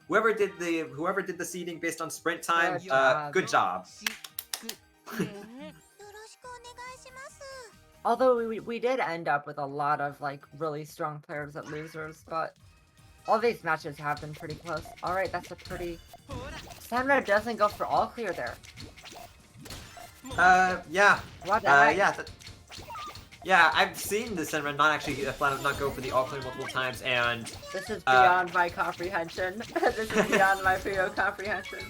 whoever did the seeding based on sprint time, Good job. good job. Although we did end up with a lot of like really strong players at losers, but all these matches have been pretty close. Alright, that's a pretty... SSENRED doesn't go for all clear there. Yeah. What the heck? Yeah. Yeah, I've seen the SSENRED not actually flat out not go for the all clear multiple times, and This is beyond my comprehension. This is beyond my Puyo comprehension.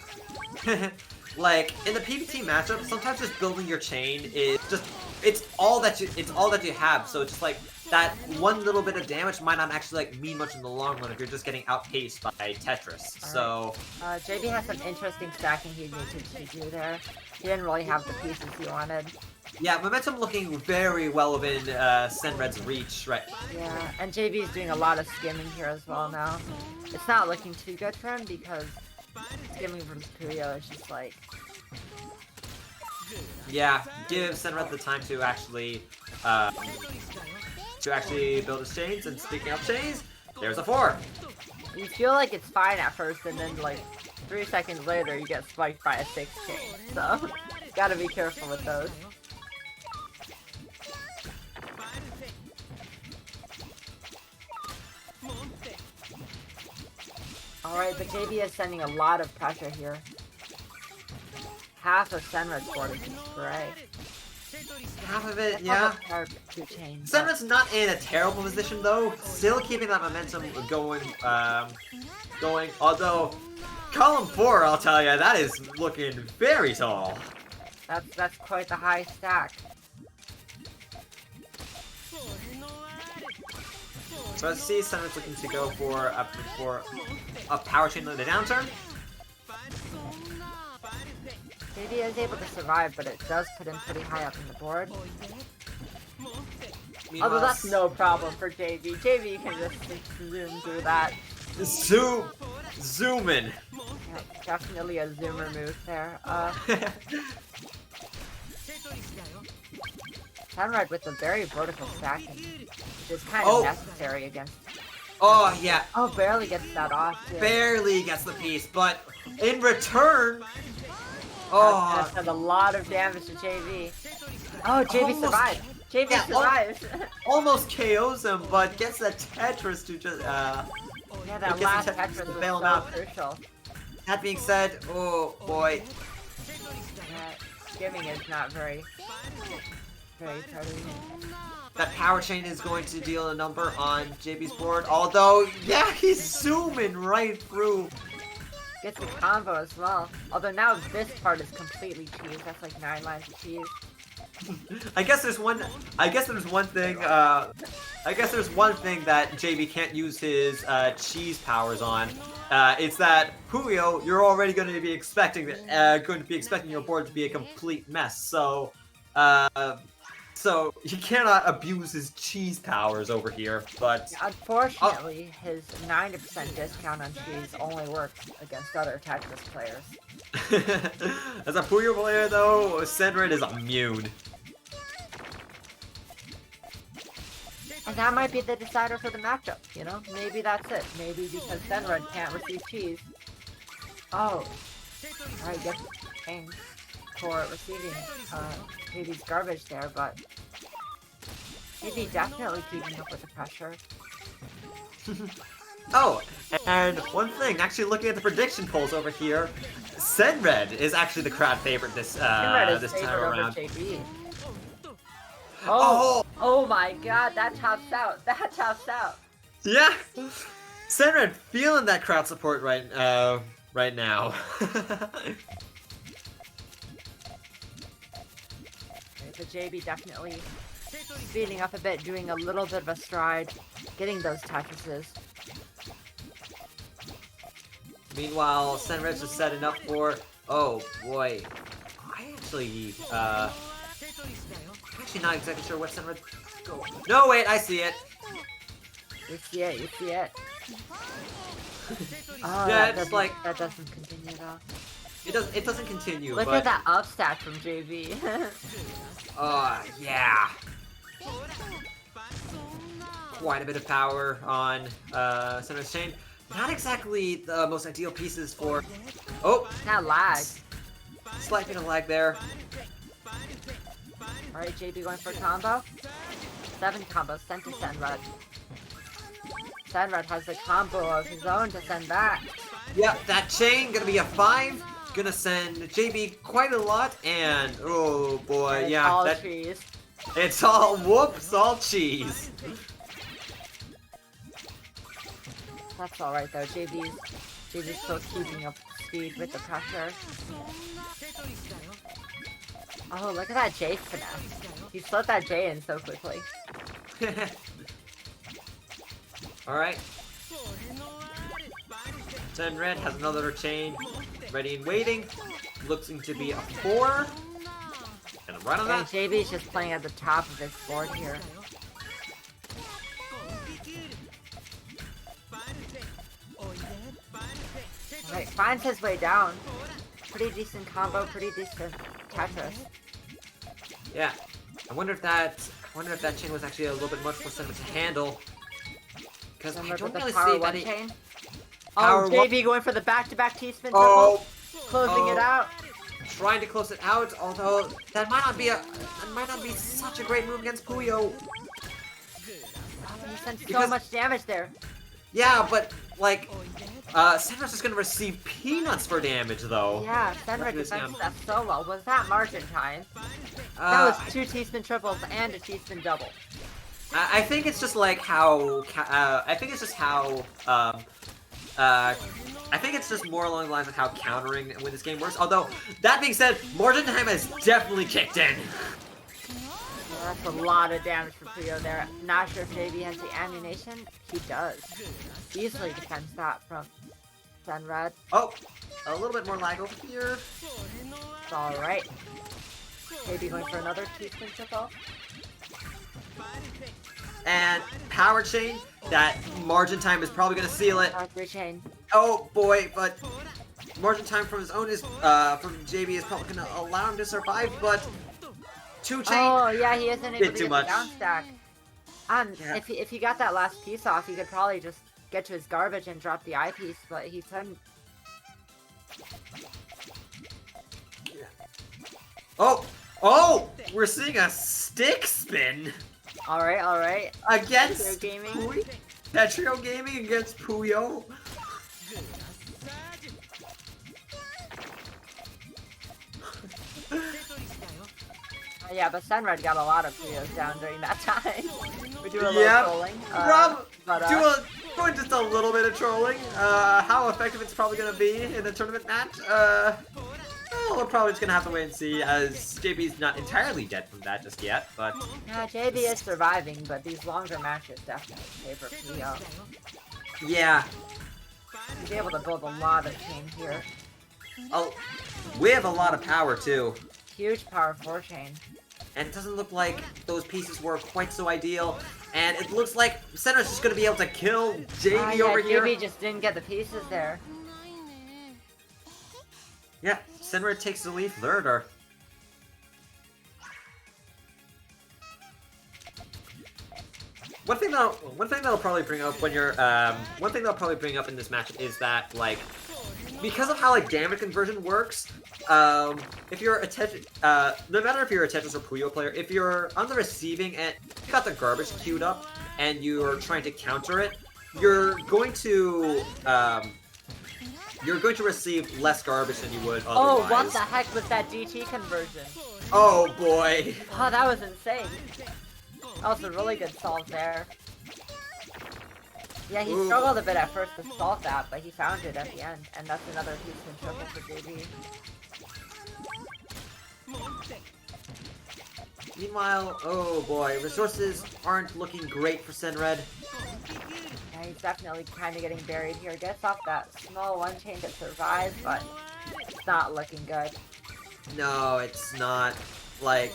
like in the PPT matchup, sometimes just building your chain is just it's all that you have. So it's just like that one little bit of damage might not actually like mean much in the long run if you're just getting outpaced by Tetris. So JB has some interesting stacking he needed to do there. He didn't really have the pieces he wanted. Yeah, momentum looking very well within SSENRED's reach, right? Yeah, and JB's doing a lot of skimming here as well now. It's not looking too good for him because skimming from Puyo is just like... Yeah, give SSENRED the time to actually build his chains, and speaking of chains, there's a 4! You feel like it's fine at first, and then like 3 seconds later you get spiked by a 6 chain, so gotta be careful with those. Alright, but JB is sending a lot of pressure here. Half of SSENRED's board is in spray. Half of it, yeah. SSENRED's not in a terrible position though, still keeping that momentum going, although column 4, I'll tell you, that is looking very tall. That's quite the high stack. So let's see, SSENRED's looking to go for a power chain in the downturn. JB is able to survive, but it does put him pretty high up in the board. Although that's no problem for JB. JB can just zoom through that. Zoom in. Yeah, definitely a zoomer move there. SSENRED with a very vertical stacking, which is kind of necessary against... Oh, yeah. Oh, barely gets that off, too. Barely gets the piece, but in return... Oh, that's done a lot of damage to JB. Oh, JB survived. JB survives. Almost KOs him, but gets that Tetris to just yeah, that last Tetris was so crucial. That being said, oh boy. Yeah, skimming is not very pretty. That power chain is going to deal a number on JB's board, although, yeah, he's zooming right through. Gets the combo as well. Although now this part is completely cheese. That's like 9 lines of cheese. I guess there's one thing that JB can't use his cheese powers on. It's that Puyo, you're already going to be expecting your board to be a complete mess. So he cannot abuse his cheese powers over here, but... Yeah, unfortunately, his 90% discount on cheese only works against other Tetris players. As a Puyo player, though, SSENRED is immune. And that might be the decider for the matchup, you know? Maybe that's it. Maybe because SSENRED can't receive cheese. Oh. Alright, get the for receiving JB's garbage there, but JB definitely keeping up with the pressure. Oh, and one thing, actually looking at the prediction polls over here, SSENRED is actually the crowd favorite this time around. JB. Oh my god, that tops out. That tops out. Yeah, SSENRED feeling that crowd support right now. So JB definitely speeding up a bit, doing a little bit of a stride, getting those Tetrises. Meanwhile, SSENRED's just setting up for... Oh, boy. Actually not exactly sure what SSENRED... No, wait, I see it! You see it, you see it. Oh, yeah, it's like... That doesn't continue though. It doesn't continue, Look at that upstack from JB. Yeah. Quite a bit of power on SSENRED's chain. not exactly the most ideal pieces for... Oh! That lag. Slight bit of lag there. Alright, JB going for a combo. 7 combos sent to SSENRED. SSENRED has a combo of his own to send back. Yep, that chain gonna be a 5. Gonna send JB quite a lot, and oh boy, It's yeah, all cheese. it's all whoops, all cheese. That's alright though, JB's still keeping up speed with the pressure. Oh, look at that J finesse. He slid that J in so quickly. Alright. SSENRED has another chain ready and waiting. Looking to be a 4. And I'm right on that. JB's just playing at the top of his board here. Alright, finds his way down. Pretty decent combo, pretty decent Tetris. Yeah. I wonder if that chain was actually a little bit much for SSENRED to handle. Because I don't really see any... Chain. Power Oh, JB going for the back-to-back T-spin triple. Oh! Closing it out. Trying to close it out, although that might not be such a great move against Puyo. He sent so much damage there. Yeah, but like SSENRED's just gonna receive peanuts for damage though. Yeah, SSENRED defends that so well. Was that margin time? That was 2 T-spin triples and a T-spin double. I think it's just like how I think it's just how I think it's just more along the lines of how countering when this game works. Although, that being said, margin time has definitely kicked in. Well, that's a lot of damage for Puyo there. Not sure if JB has the ammunition. He does. Easily defends that from SSENRED. Oh, a little bit more lag over here. It's alright. JB going for another T-spin triple. And power chain, that margin time is probably gonna seal it. Chain. Oh boy, but margin time from his own is from JB is probably gonna allow him to survive, but 2 chain. Oh yeah, he isn't able to too get much. the down stack. Yeah. If he got that last piece off, he could probably just get to his garbage and drop the eyepiece, but he couldn't. Oh, we're seeing a stick spin. Alright. Against Gaming. Petrio Gaming against Puyo. Yeah, but SSENRED got a lot of Puyos down during that time. We do a little Yep. trolling. Doing just a little bit of trolling. How effective it's probably gonna be in the tournament match. Well, we're probably just gonna have to wait and see, as JB's not entirely dead from that just yet, but... Yeah, JB is surviving, but these longer matches definitely favor Puyo. Yeah. He's able to build a lot of chain here. Oh, we have a lot of power, too. Huge power 4 chain. And it doesn't look like those pieces were quite so ideal. And it looks like SSENRED's just gonna be able to kill JB over here. JB just didn't get the pieces there. Yeah, SSENRED takes the lead third, or... One thing that'll probably bring up when you're, one thing that'll probably bring up in this match is that, like, because of how, like, damage conversion works, if you're a Tetris, no matter if you're a Tetris or Puyo player, if you're on the receiving end, you got the garbage queued up, and you're trying to counter it, you're going to receive less garbage than you would otherwise. Oh, what the heck was that DT conversion? Oh, boy. Oh, that was insane. That was a really good solve there. Yeah, he struggled a bit at first to solve that, but he found it at the end, and that's another Houston triple for JB. Meanwhile, oh boy, resources aren't looking great for SSENRED. Yeah, he's definitely kind of getting buried here. Gets off that small one chain to survive, but it's not looking good. No, it's not. Like,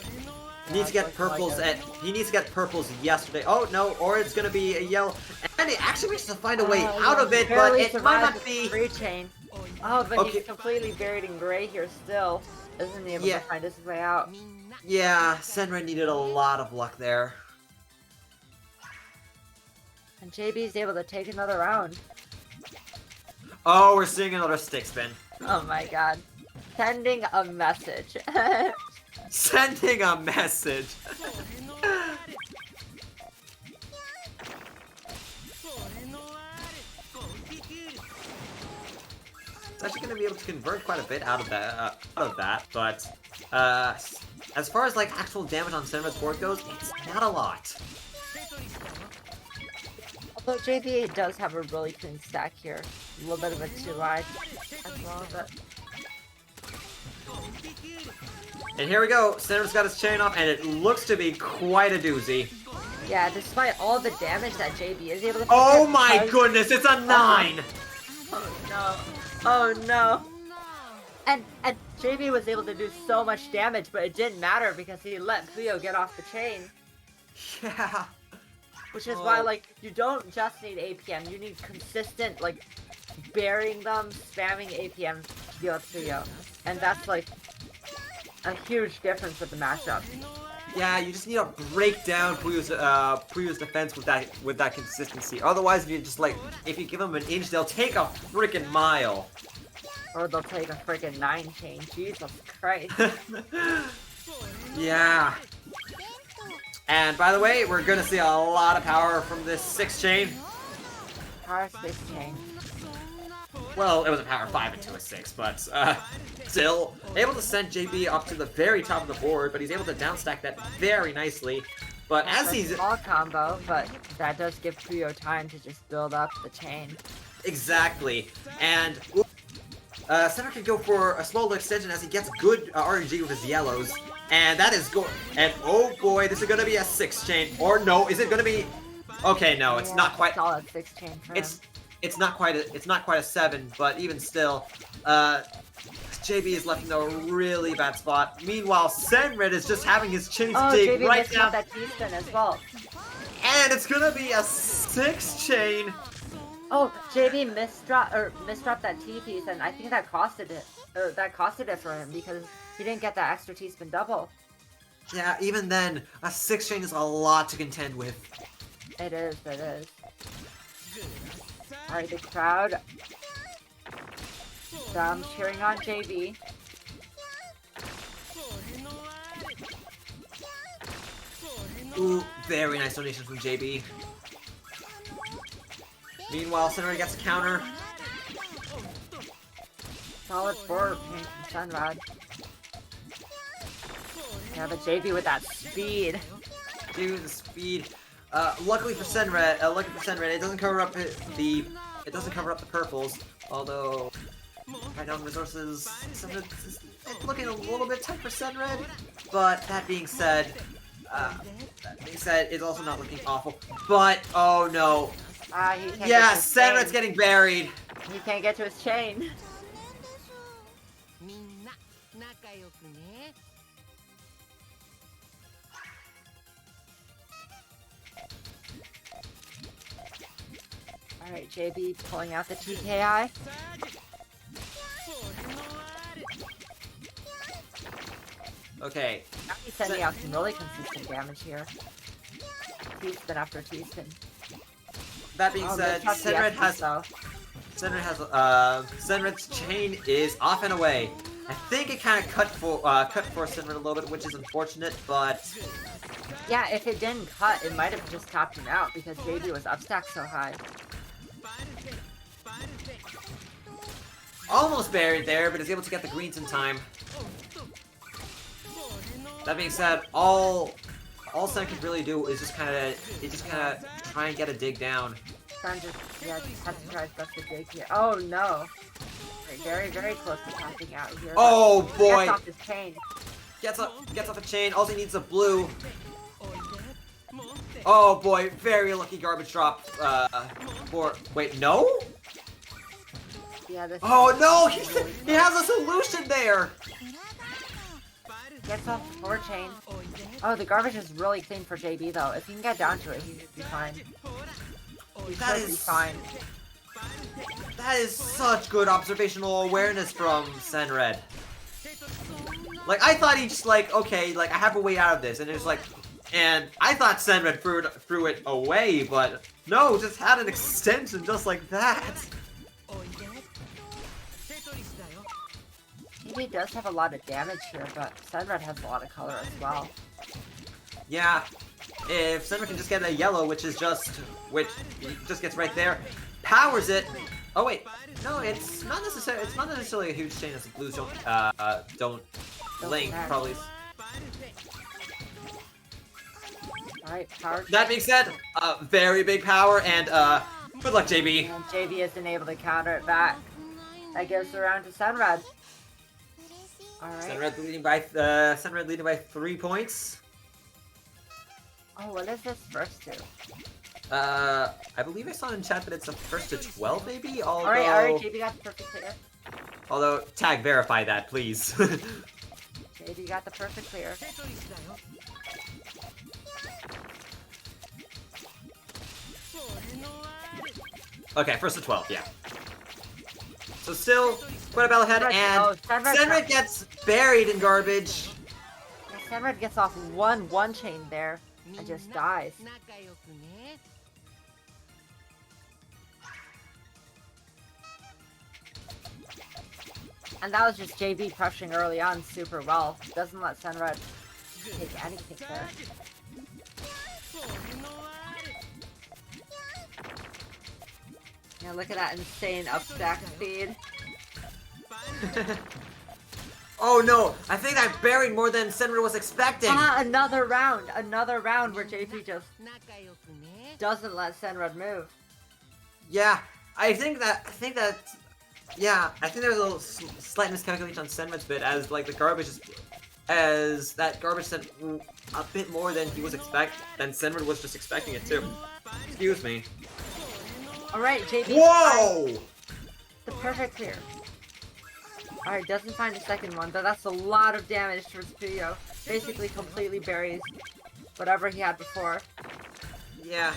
he needs to get purples he needs to get purples yesterday. Oh no, or it's gonna be a yellow. And he actually manages to find a way out of it, but it might not be. Free chain. Oh, but he's completely buried in gray here still. Isn't he able to find his way out? Yeah, SSENRED needed a lot of luck there. And JB's able to take another round. Oh, we're seeing another stick spin. Oh my god. Sending a message. Sending a message. It's actually going to be able to convert quite a bit out of that, but as far as like actual damage on SSENRED's board goes, it's not a lot. Although JB does have a really clean stack here. A little bit of a 2-wide as well, but... And here we go, SSENRED's got his chain off, and it looks to be quite a doozy. Yeah, despite all the damage that JB is able to... Oh my goodness, it's a 9! Oh no. Oh no. And JB was able to do so much damage, but it didn't matter because he let Puyo get off the chain. Yeah. Which is why, like, you don't just need APM, you need consistent, like, burying them, spamming APM to deal with Puyo. And that's, like, a huge difference with the matchup. Yeah, you just need to break down Puyo's defense with that consistency. Otherwise, if you just like, if you give them an inch, they'll take a freaking mile. Or they'll take a freaking 9 chain. Jesus Christ. Yeah. And by the way, we're gonna see a lot of power from this 6 chain. Power 6 chain. Well, it was a power 5 into a 6, but still able to send JB up to the very top of the board, but he's able to downstack that very nicely. But That's as a he's small combo, but that does give Puyo time to just build up the chain. exactly, and SSENRED can go for a small extension as he gets good RNG with his yellows, and that is good. And oh boy, this is gonna be a 6 chain, or no? Is it gonna be? Okay, no, it's not quite. Solid 6 chain for him. It's not quite a 7, but even still, JB is left in a really bad spot. Meanwhile, SSENRED is just having his chains dig JB right missed down, out that T-spin as well. and it's gonna be a 6 chain. Oh, JB misdropped that T piece, and I think that costed it. That costed it for him because he didn't get that extra T-spin double. Yeah, even then, a 6 chain is a lot to contend with. It is. It is. Alright, the crowd. Cheering on JB. Ooh, very nice donation from JB. Meanwhile, SSENRED gets a counter. Solid 4 paint from SSENRED. Yeah, but JB with that speed. Dude, the speed. Luckily for SSENRED, it doesn't cover up the purples. Although, right now on resources, it's looking a little bit tight for SSENRED. But that being said, it's also not looking awful. But oh no. He can't Yeah, get to his chain. SSENRED's getting buried. He can't get to his chain. Alright, JB pulling out the TKI. Okay. Now he's sending out some really consistent damage here. T-spin after T-spin. That being said, SSENRED's chain is off and away. I think it kind of cut for SSENRED a little bit, which is unfortunate, but Yeah, if it didn't cut, it might have just topped him out because JB was upstacked so high. almost buried there, but is able to get the greens in time. That being said, all Sen can really do is just kind of try and get a dig down. Sen just has to try his best to dig here. Oh no! Very, very close to tapping out here. Oh boy! Gets off his chain. Gets off the chain. All he needs is a blue. Oh boy! Very lucky garbage drop. Wait, no? Yeah. This Oh no! He has a solution there. Gets off the 4 chain. Oh, the garbage is really clean for JB though. If he can get down to it, he should be fine. He should be fine. That is such good observational awareness from SSENRED. Like, I thought he just like, okay, like, I have a way out of this, and it's like, and I thought SSENRED threw it away, but no, just had an extension just like that. He does have a lot of damage here, but SUNRED has a lot of color as well. Yeah, if SSENRED can just get a yellow, which just gets right there, powers it. Oh wait, no, it's not necessarily a huge chain as the blues don't link probably. Alright, power. That being said, very big power and good luck, JB. And JB isn't able to counter it back. That goes around to SUNRED. Alright. SSENRED leading by 3 points. Oh, what is this first to? I believe I saw in chat that it's a first to 12, maybe. Alright, JB got the perfect clear. Although, tag verify that, please. JB got the perfect clear. Okay, first to 12, yeah. So still quite a battle ahead, and SSENRED gets buried in garbage. Yeah, SUNRED gets off one chain there and just dies. And that was just JB crushing early on super well. Doesn't let SUNRED take anything there. Yeah, look at that insane upstack speed. Oh no, I think I buried more than SSENRED was expecting. Another round where JP just doesn't let SSENRED move. Yeah, I think that there was a little slight miscalculation on SSENRED's bit, as like the garbage sent a bit more than he was than SSENRED was just expecting it to. Excuse me. Alright, JB. Whoa! The perfect clear. Alright, doesn't find a second one, but that's a lot of damage towards Puyo. Basically completely buries whatever he had before. Yeah.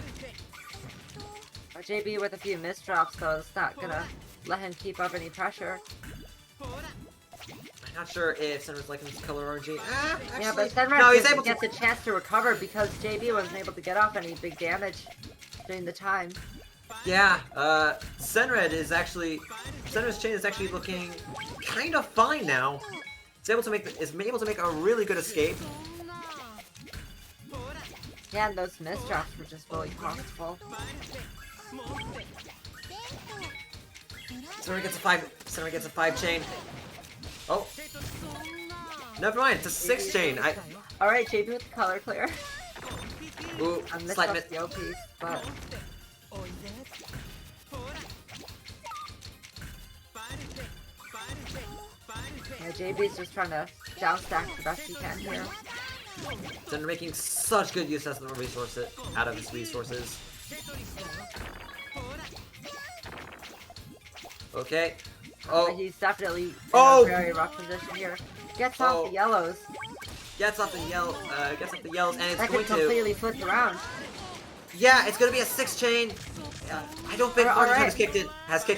JB with a few misdrops, so it's not gonna let him keep up any pressure. I'm not sure if SSENRED's liking this color RNG. Actually, yeah, but SSENRED gets a chance to recover because JB wasn't able to get off any big damage during the time. Yeah, SSENRED's chain is actually looking kind of fine now. It's able to make a really good escape. Yeah, and those misdrops were just really comfortable. SSENRED gets a 5 chain. Oh. Never mind, it's a 6 chain. Alright, JB with the color clear. Ooh, I missed slight up the OPs, but... Yeah, JB's just trying to down stack the best he can here. SSENRED making such good use out of his resources. Okay. Oh. He's definitely in a very rough position here. Gets off the yellows. Gets off the yellows, and it's that going could completely flip around. Yeah, it's gonna be a 6 chain. I don't think Martin has kicked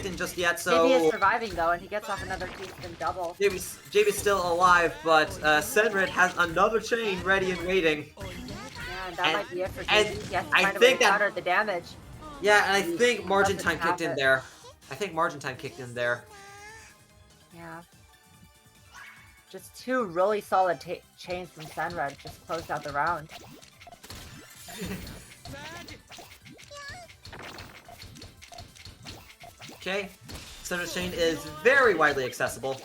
in just yet, so... JB is surviving though, and he gets off another teaspoon double. JB's still alive, but SSENRED has another chain ready and waiting. Yeah, and that might be it for JB. He has to find a way to counter the damage. Yeah, and I think Margin Time kicked in there. Yeah. Just 2 really solid chains from SSENRED just closed out the round. Okay, SSENRED's chain is very widely accessible,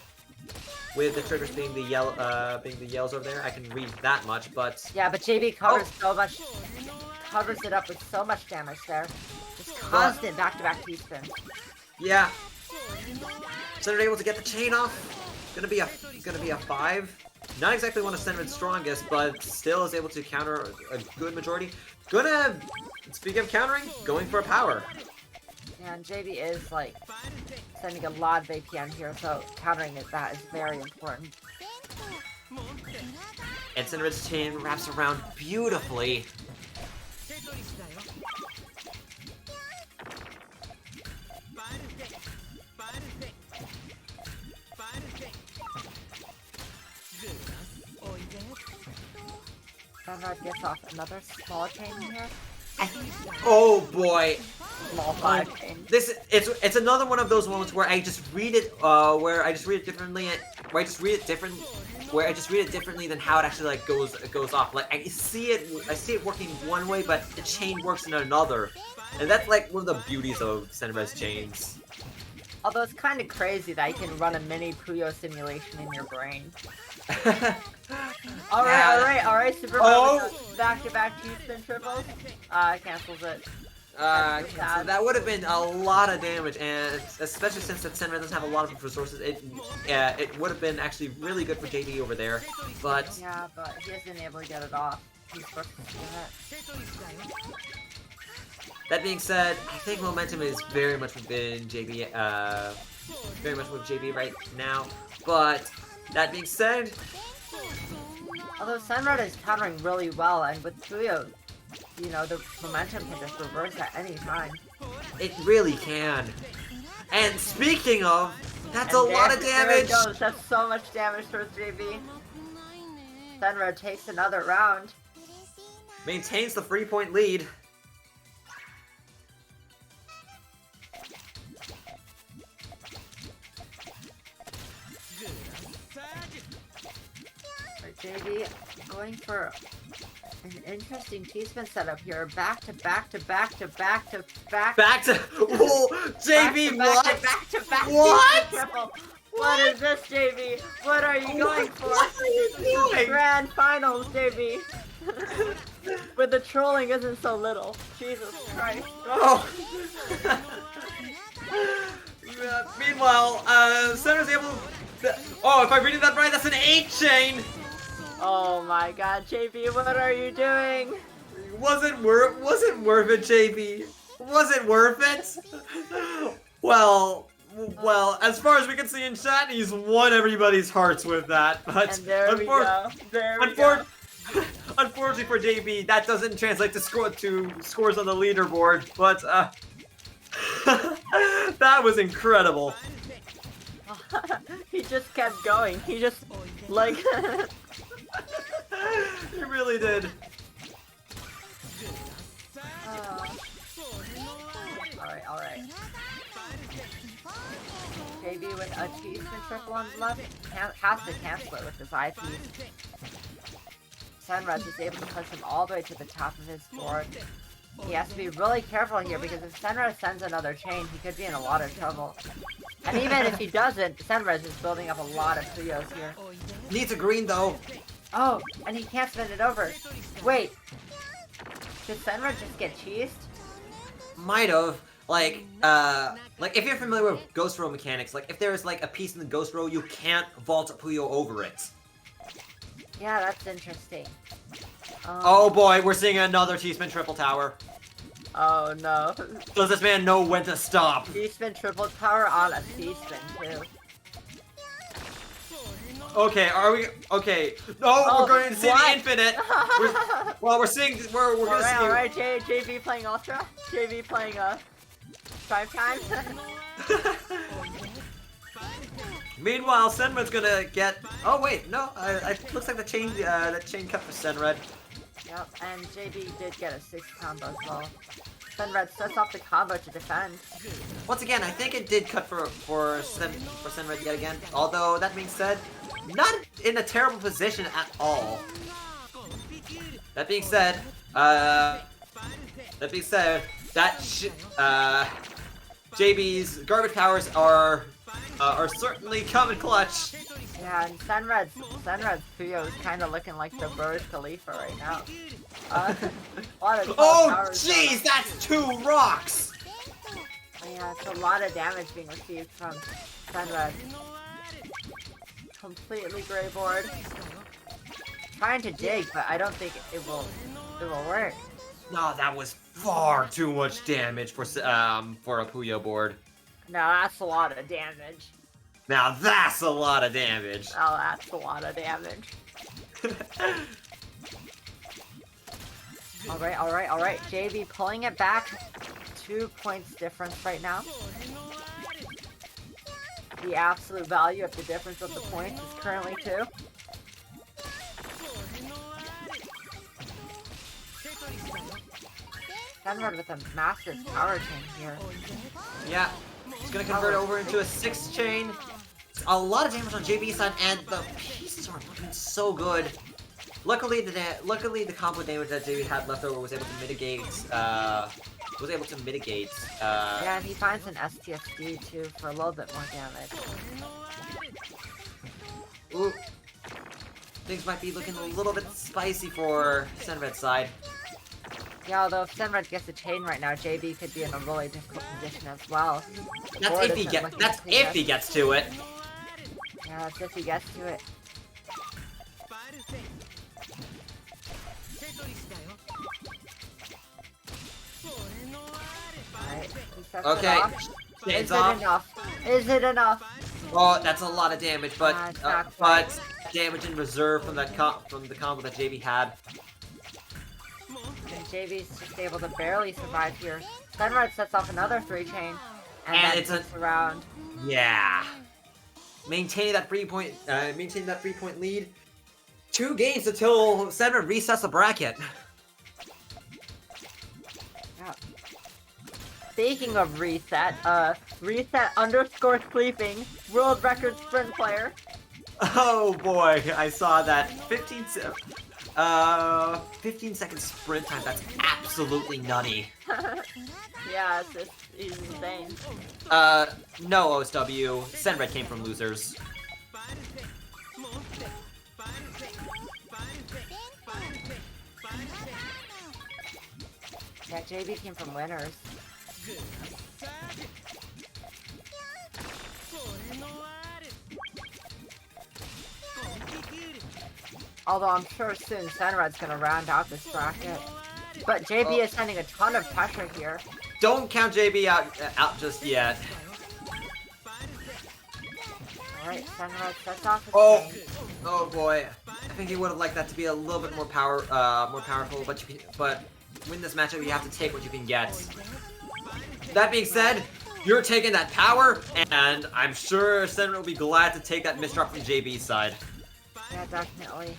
with the triggers being the yellows over there. I can read that much, but yeah, but JB covers so much, covers it up with so much damage there. Just constant back-to-back teaspins. Yeah, SSENRED able to get the chain off. Gonna be a 5. Not exactly one of SSENRED's strongest, but still is able to counter a good majority. Speaking of countering, going for a power. Yeah, and JB is, like, sending a lot of APM here, so countering that is very important. And SSENRED's chain wraps around beautifully. SSENRED gets off another small chain here. Oh boy! Small 5 chain. It's another one of those moments where I just read it differently, where I just read it different, where I just read it differently than how it actually like goes off. Like I see it working one way, but the chain works in another, and that's like one of the beauties of SSENRED's chains. Although it's kind of crazy that you can run a mini Puyo simulation in your brain. Alright, SUPERMART back-to-back T-spin triples. Cancels it. So that would have been a lot of damage, and especially since that SSENRED doesn't have a lot of resources, it would have been actually really good for JD over there. But yeah, but he hasn't been able to get it off. He's supposed to do it. That being said, I think momentum is very much within JB, very much with JB right now. But that being said, although SSENRED is countering really well, and with Puyo, you know, the momentum can just reverse at any time. It really can. And speaking of, that's a lot of damage! There it goes. That's so much damage towards JB. SSENRED takes another round. Maintains the 3-point lead. JB going for an interesting T-spin setup here. Back to back to back to back to back. Back to whoa, JB, what? Back to back. What? Triple. What is this, JB? What are you going for? What are you doing? Grand finals, JB. But the trolling isn't so little. Jesus Christ. Oh. Meanwhile, Center's able to... Oh, if I'm reading that right, that's an 8 chain! Oh my god, JB, what are you doing? Wasn't worth it, JB. Was it worth it? Well, as far as we can see in chat, he's won everybody's hearts with that. But and there we go. Unfortunately for JB, that doesn't translate to scores on the leaderboard. But that was incredible. He just kept going. He just like. He really did. Alright. JB with a T-spin triple on the left has to cancel it with his eyepiece. SSENRED is able to push him all the way to the top of his board. He has to be really careful here because if SSENRED sends another chain, he could be in a lot of trouble. And even if he doesn't, SSENRED is building up a lot of Puyos here. Needs a green though. Oh, and he can't spin it over. Wait. Did SSENRED just get cheesed? Might have. Like if you're familiar with Ghost Row mechanics, like if there's like a piece in the Ghost Row, you can't vault a Puyo over it. Yeah, that's interesting. Oh boy, we're seeing another T-spin triple tower. Oh no. Does this man know when to stop? T-spin triple tower on a C-spin too. Okay, are we okay? No, we're going to see the infinite. We're seeing we're gonna see. Alright, JV playing Ultra. JV playing 5 times. Meanwhile, SSENRED's gonna get. Oh wait, no. It looks like the chain that chain cut for SSENRED. Yep, and JB did get a 6 combo as well. SSENRED sets off the combo to defend. Once again, I think it did cut for SSENRED yet again. Although that being said, not in a terrible position at all. That being said, JB's garbage powers are certainly coming clutch. Yeah, and SSENRED's Puyo is kind of looking like the Burj Khalifa right now. A lot of oh, jeez, that's 2 rocks! Yeah, it's a lot of damage being received from SSENRED. Completely gray board. Trying to dig, but I don't think it will work. No, that was far too much damage for a Puyo board. No, that's a lot of damage. Now that's a lot of damage. Oh, that's a lot of damage. Alright. JB pulling it back. 2 points difference right now. The absolute value of the difference of the points is currently 2. SSENRED with a massive power chain here. Yeah, it's gonna convert over into a 6 chain. a lot of damage on JB's side, and the pieces are looking so good. Luckily, the combo damage that JB had left over was able to mitigate. Yeah, and he finds an STFD too for a little bit more damage. Ooh, things might be looking a little bit spicy for SSENRED's side. Yeah, although if SSENRED gets a chain right now, JB could be in a really difficult position as well. That's if he gets. That's if he gets to it. Yeah, that's if he gets to it. Alright, he sets it Okay, off. chains Is off. it enough? Is it enough? Oh, that's a lot of damage, but it's not quite. damage in reserve from the combo that JB had. And JB's just able to barely survive here. SSENRED sets off another 3-chain, and then it's takes around. Yeah. Maintaining that 3-point lead. 2 games until SSENRED resets the bracket. Yeah. Speaking of reset, reset_sleeping, world record sprint player. Oh boy, I saw that 15-second sprint time. That's absolutely nutty. Yeah, he's insane. No OSW. SSENRED came from losers. Yeah, JB came from winners. Although I'm sure soon SSENRED's gonna round out this bracket. But JB is sending a ton of pressure here. Don't count JB out just yet. Alright, SSENRED sets off his chain. Oh boy. I think he would have liked that to be a little bit more powerful, but win this matchup you have to take what you can get. That being said, you're taking that power, and I'm sure SSENRED will be glad to take that misdrop from JB's side. Yeah, definitely.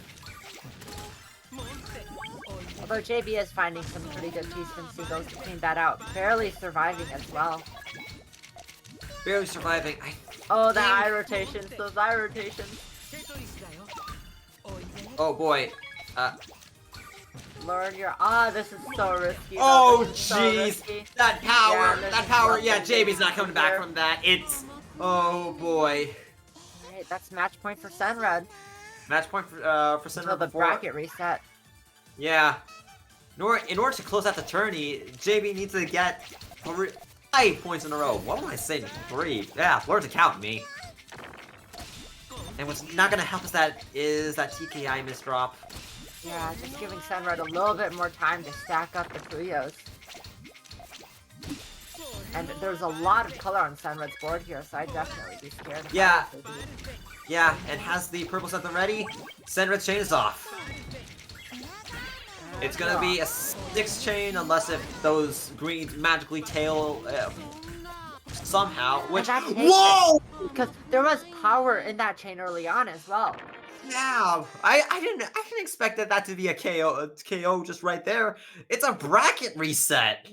Although JB is finding some pretty good piece and singles to clean that out. Barely surviving as well. Barely surviving. Oh, the eye rotations. Those eye rotations. Oh boy. Learn your... this is so risky. Oh jeez. That power. Yeah, that power. Yeah, nothing JB's not coming back from that. It's... Oh boy. Alright, that's match point for SSENRED. Match point for SSENRED Until the bracket reset. Yeah. In order to close out the tourney, JB needs to get 5 points in a row. What am I saying? 3. Yeah, learn to count me. And what's not gonna help us is that TKI misdrop. Yeah, just giving SSENRED a little bit more time to stack up the Puyos. And there's a lot of color on SSENRED's board here, so I'd definitely be scared of Yeah. Yeah, and has the purple something ready. SSENRED's chain is off. It's gonna be a 6 chain unless if those greens magically tail somehow. Which whoa! Because there was power in that chain early on as well. Yeah, I didn't expect that to be a KO just right there. It's a bracket reset.